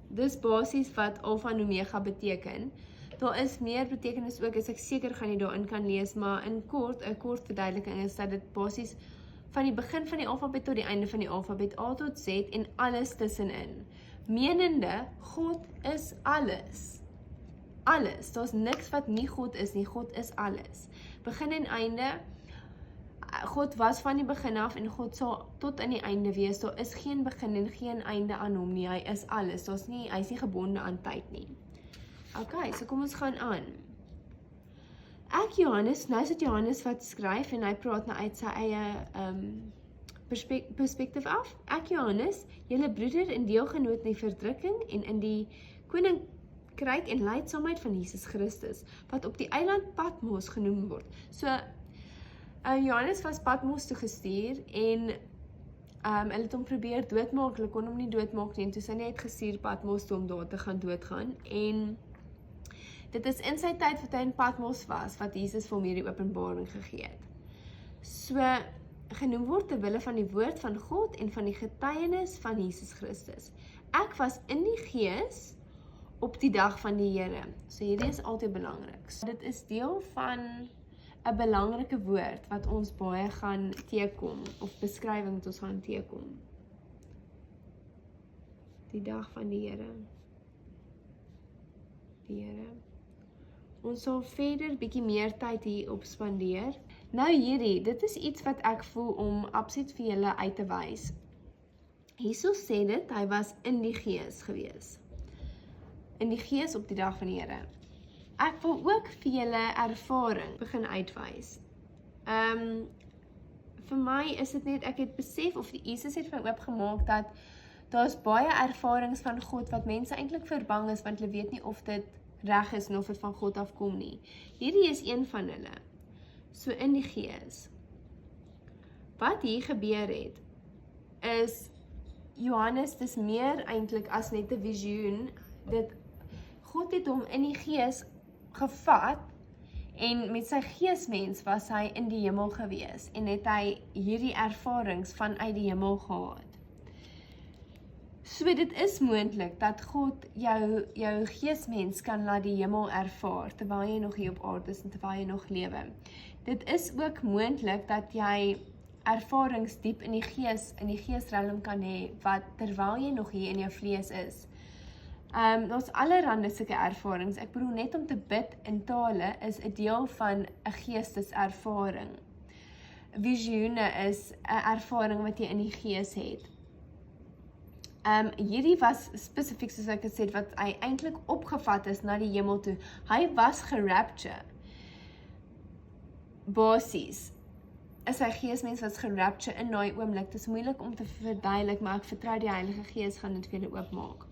Dis basies wat Alfa en Omega beteken. Daar is meer betekenis ook, as ek seker gaan nie daarin kan lees, maar in kort, 'n kort verduideliking is dat dit basies van die begin van die alfabet tot die einde van die alfabet, A tot Z en alles tussenin. Menende, God is alles. Alles, daar's niks wat nie God is nie, God is alles. Begin en einde, God was van die begin af en God sal tot aan die einde wees, daar is geen begin en geen einde aan hom nie, hy is alles, hy is nie gebonde aan tyd nie. Ok, so kom ons gaan aan. Ek Johannes, nou is dit Johannes wat skryf en hy praat nou uit sy eie perspektief af. Ek Johannes, julle broeder en deelgenoot in die verdrukking en in die koninkryk en lydsaamheid van Jesus Christus, wat op die eiland Patmos genoem word. So, Johannes was Patmos toe gestuur en hulle het hom probeer doodmaak, hulle kon hom nie doodmaak nie, en toe sy net gestuur Patmos toe om daar te gaan doodgaan, en dit is in sy tyd wat hy in Patmos was, wat Jesus vir hom hierdie openbaring gegee het. So, genoem word ter wille van die woord van God en van die getuienis van Jesus Christus. Ek was in die gees op die dag van die Here. So hierdie is altyd belangrik. So, dit is deel van 'n belangrike woord wat ons baie gaan teekom, of beskrywing wat ons gaan teekom. Die dag van die Here. Die Here. Ons sal verder bietjie meer tyd hier op spandeer. Nou hierdie, dit is iets wat ek voel om absoluut vir julle uit te wys. Hierso sê dit, hy was in die gees gewees. In die gees op die dag van die Here. Ek wil ook vir julle ervaring begin uitwys. Vir my is dit net, ek het besef, of Jesus het vir my oopgemaak, dat daar's baie ervarings van God, wat mense eintlik verbang is, want hulle weet nie of dit reg is, en of dit van God afkom nie. Hierdie is een van hulle. So in die gees. Wat hier gebeur het, is, Johannes, dis meer eintlik as net 'n visioen, God het hom in die gees gevat, en met sy geesmens was hy in die hemel gewees, en het hy hierdie ervarings vanuit die hemel gehad. So dit is moontlik, dat God jou geesmens kan laat die hemel ervaar, terwyl jy nog hier op aarde is, en terwyl jy nog lewe. Dit is ook moontlik, dat jy ervarings diep in die geesrealm kan hê, wat terwyl jy nog hier in jou vlees is. Daar's allerhande sulke ervarings. Ek bedoel, net om te bid in tale is 'n deel van 'n geesteservaring. Visioene is 'n ervaring wat jy in die gees het. Hierdie was spesifiek, soos ek gesê het, wat hy eintlik opgevat is na die hemel toe. Hy was gerapture. Basies is sy geesmens was gerapture in daai oomblik. Dit is moeilik om te verduidelik, maar ek vertrou die Heilige Gees gaan dit vir julle oopmaak.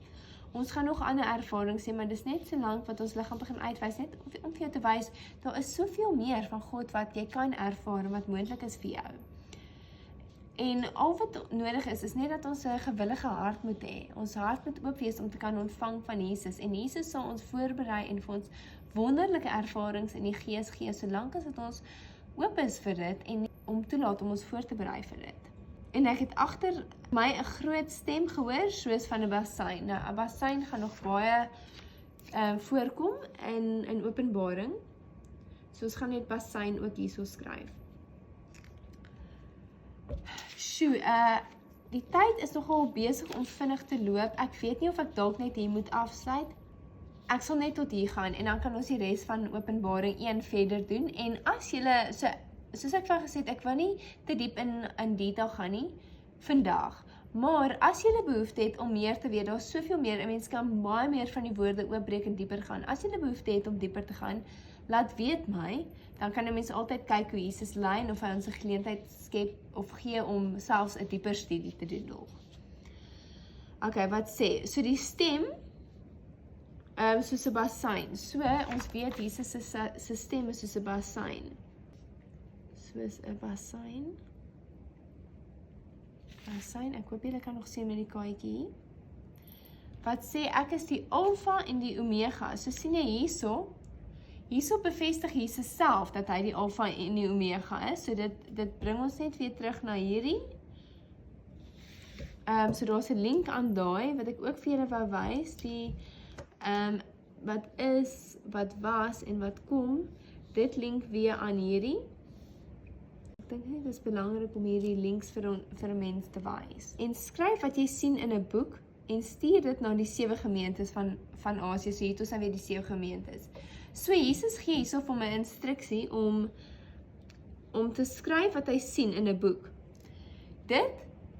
Ons gaan nog ander ervarings sê, maar dis net so lank wat ons liggaam begin uitwys, net om vir jou te wys, daar is soveel meer van God wat jy kan ervaar en wat moontlik is vir jou. En al wat nodig is net dat ons 'n gewillige hart moet hê. Ons hart moet oop wees om te kan ontvang van Jesus, en Jesus sal ons voorberei en vir ons wonderlike ervarings in die gees gee, solank as dit ons oop is vir dit en om toelaat om ons voor te berei vir dit. En ek het agter my 'n groot stem gehoor, soos van 'n bassein. Nou, 'n bassein gaan nog baie voorkom in Openbaring. So ons gaan net bassein ook hierso skryf. Sjoe, die tyd is nogal besig om vinnig te loop. Ek weet nie of ek dalk net hier moet afsluit. Ek sal net tot hier gaan en dan kan ons die res van Openbaring 1 verder doen. En as julle, soos ek van gesê het, ek wil nie te diep in detail gaan nie vandag. Maar as julle behoefte het om meer te weet, daar is soveel meer, en mens kan baie meer van die woorde oopbreek en dieper gaan. As julle behoefte het om dieper te gaan, laat weet my, dan kan 'n mens altyd kyk hoe Jesus lei en of hy ons 'n geleentheid skep of gee om selfs 'n dieper studie te doen nog. Okay, wat sê? So die stem, soos 'n bassein. So, ons weet Jesus se stem is soos 'n bassein. Soos 'n bassein. Bassein, ek hoop julle kan nog sien met die kaartjie. Wat sê, ek is die Alpha en die Omega. So sien jy hierso bevestig Jesus self dat hy die Alpha en die Omega is. So dit bring ons net weer terug na hierdie. So daar's 'n link aan daai wat ek ook vir julle wou wys, die wat is, wat was en wat kom. Dit link weer aan hierdie. Ek dink net dit is belangrik om hierdie links vir 'n mens te wys. En skryf wat jy sien in 'n boek en stuur dit na die 7 gemeentes van Asië. So hier het ons dan weer die 7 gemeentes. So Jesus gee hierso vir my instruksie om te skryf wat hy sien in 'n boek. Dit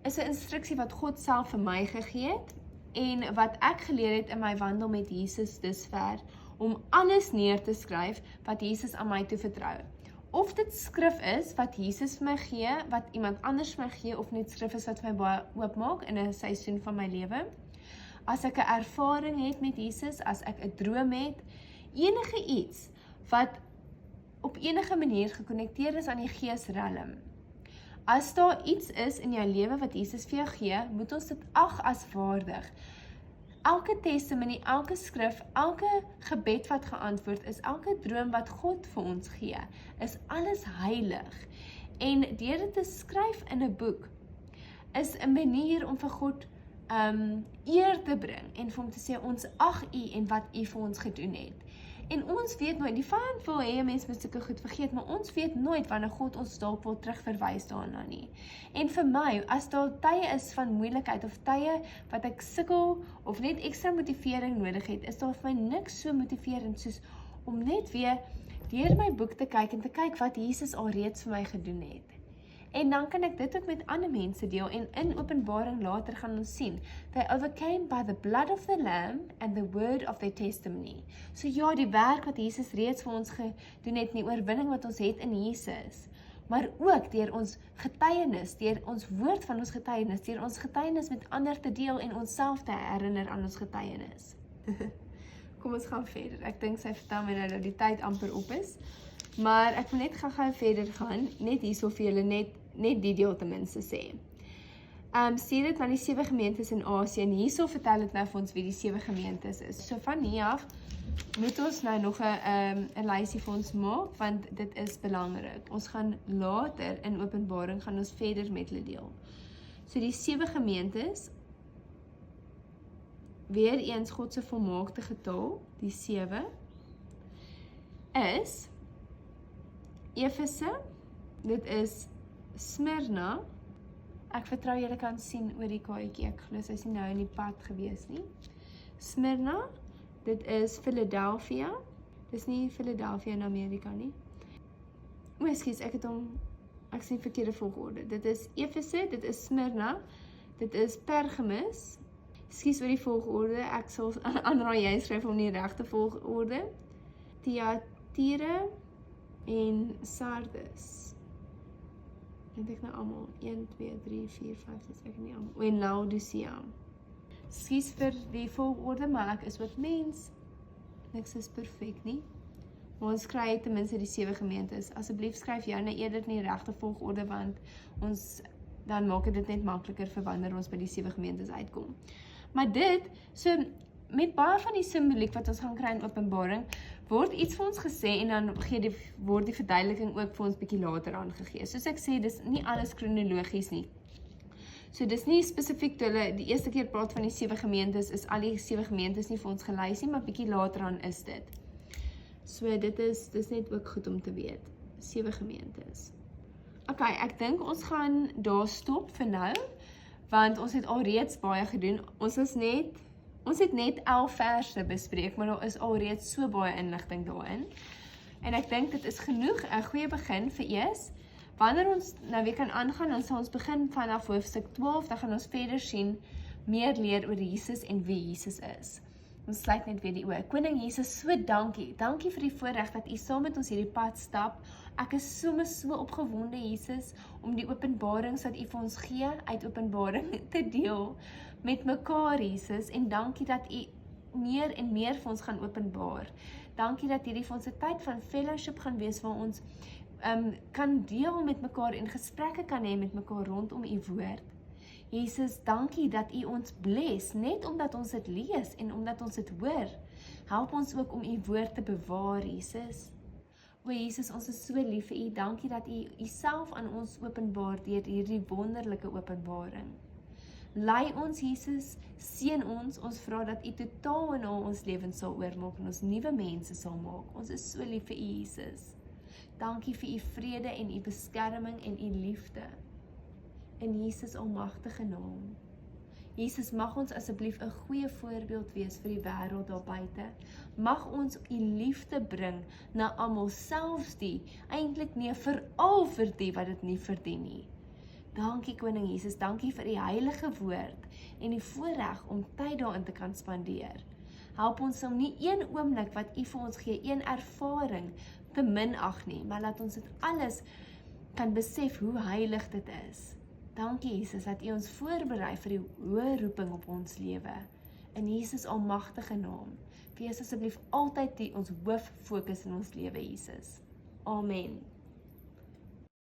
is 'n instruksie wat God self vir my gegee het en wat ek geleer het in my wandel met Jesus dusver, om alles neer te skryf wat Jesus aan my toevertrou. Of dit skrif is wat Jesus vir my gee, wat iemand anders vir my gee, of net skrif is wat vir my baie oopmaak in 'n seisoen van my lewe. As ek 'n ervaring het met Jesus, as ek 'n droom het, enige iets wat op enige manier gekonnekteer is aan die geesrelm. As daar iets is in jou lewe wat Jesus vir jou gee, moet ons dit ag as waardig. Elke testimonie, elke skrif, elke gebed wat geantwoord is, elke droom wat God vir ons gee, is alles heilig. En deur dit te skryf in 'n boek, is 'n manier om vir God eer te bring en vir hom te sê, ons ag U en wat U vir ons gedoen het. En ons weet nooit, die vyand wil hê 'n mens moet sulke goed vergeet, maar ons weet nooit wanneer God ons dalk wil terugverwys daarna nie. En vir my, as daar tye is van moeilikheid of tye wat ek sukkel of net ekstra motivering nodig het, is daar vir my niks so motiverend soos om net weer deur my boek te kyk en te kyk wat Jesus alreeds vir my gedoen het. En dan kan ek dit ook met ander mense deel en in Openbaring later gaan ons sien. They overcame by the blood of the Lamb and the word of their testimony. So ja, die werk wat Jesus reeds vir ons gedoen het, die oorwinning wat ons het in Jesus, maar ook deur ons getuienis, deur ons woord van ons getuienis, deur ons getuienis met ander te deel en onsself te herinner aan ons getuienis. Kom ons gaan verder. Ek dink sy vertel my nou dat die tyd amper op is. Maar ek wil net gou verder gaan, net hierso vir julle net die deel ten minste sê. Stuur dit na die 7 gemeentes in Asië en hierso vertel dit nou vir ons wie die 7 gemeentes is. So van hier af moet ons nou nog 'n lysie vir ons maak, want dit is belangrik. Ons gaan later in Openbaring gaan ons verder met hulle deel. So die 7 gemeentes, weer eens God se volmaakte getal, die 7, is Efese, dit is Smyrna. Ek vertrou julle kan sien oor die kaartjie, ek glo sy is nie nou in die pad gewees nie. Smyrna, dit is Philadelphia, dis nie Philadelphia in Amerika nie. Ekskuus, ek sien verkeerde volgorde. Dit is Efese, dit is Smyrna, dit is Pergamus. Ekskuus oor die volgorde, ek sal aanraai jy skryf om die regte volgorde. Thyatira en Sardis. Dink ek nou almal 1 2 3 4 5 6 ek nie almal. En Laodicea. Ekskuus vir die volgorde, maar ek is ook mens. Niks is perfek nie. Maar ons kry ten minste die 7 gemeentes. Asseblief skryf jou nou eerder in die regte volgorde, want dan maak dit net makliker vir wanneer ons by die 7 gemeentes uitkom. Maar dit, so met baie van die simboliek wat ons gaan kry in Openbaring, word iets vir ons gesê en dan word die verduideliking ook vir ons bietjie later aangegee. Soos ek sê, dis nie alles kronologies nie. So dis nie spesifiek toe hulle die eerste keer praat van die 7 gemeentes, is al die 7 gemeentes nie vir ons gelys nie, maar bietjie later aan is dit. So dis net ook goed om te weet. 7 gemeentes. Ok, ek dink ons gaan daar stop vir nou, want ons het alreeds baie gedoen. Ons het net 11 verse bespreek, maar daar is alreeds so baie inligting daarin. En ek dink dit is genoeg 'n goeie begin vir eers. Wanneer ons nou weer kan aangaan, dan sal ons begin vanaf hoofstuk 12, dan gaan ons verder sien, meer leer oor Jesus en wie Jesus is. Ons sluit net weer die oë. Koning Jesus, so dankie. Dankie vir die voorreg dat U saam met ons hierdie pad stap. Ek is so opgewonde, Jesus, om die openbarings wat U vir ons gee, uit Openbaring te deel met mekaar, Jesus. En dankie dat U meer en meer vir ons gaan openbaar. Dankie dat hierdie vir ons 'n tyd van fellowship gaan wees, waar ons kan deel met mekaar en gesprekke kan hê met mekaar rondom U woord. Jesus, dankie dat U ons bless, net omdat ons dit lees en omdat ons dit hoor. Help ons ook om U woord te bewaar, Jesus. O Jesus, ons is so lief vir U. Dankie dat U Uself aan ons openbaar deur hierdie wonderlike openbaring. Lei ons, Jesus, seën ons vra dat U totaal in al ons lewens sal oormaak en ons nuwe mense sal maak. Ons is so lief vir U, Jesus. Dankie vir U vrede en U beskerming en U liefde. In Jesus almagtige naam. Jesus, mag ons asseblief 'n goeie voorbeeld wees vir die wêreld daar buite. Mag ons U liefde bring na almal, selfs die, eintlik nie, veral vir die wat dit nie verdien nie. Dankie Koning Jesus, dankie vir U heilige woord en die voorreg om tyd daarin te kan spandeer. Help ons om nie een oomblik wat U vir ons gee, een ervaring te minag nie, maar laat ons dit alles kan besef hoe heilig dit is. Dankie Jesus dat U ons voorberei vir die hoë roeping op ons lewe. In Jesus almagtige naam. Wees asseblief altyd ons hooffokus in ons lewe, Jesus. Amen.